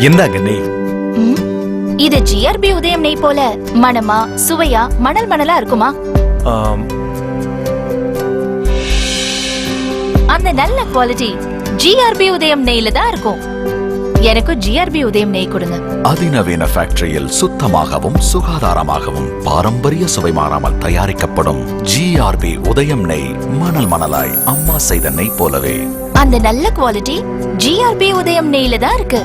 இந்தாங்க நெய். இது ஜிஆர்பி உதயம் நெய் போல மணமா சுவையா மணல் மணலா இருக்குமா? அந்த நல்ல குவாலிட்டி ஜிஆர்பி உதயம் நெய்ல தான் இருக்கும். எனக்கு ஜிஆர்பி உதயம் நெய் கொடுங்க. அதிநவீன ஃபேக்டரியில் சுத்தமாகவும் சுகாதாரமாகவும் பாரம்பரிய சுவை மாறாமல் தயாரிக்கப்படும் ஜிஆர்பி உதயம் நெய். மணல் மணலாய் அம்மா செய்த நெய் போலவே. அந்த நல்ல குவாலிட்டி ஜிஆர்பி உதயம் நெய்ல தான் இருக்கு.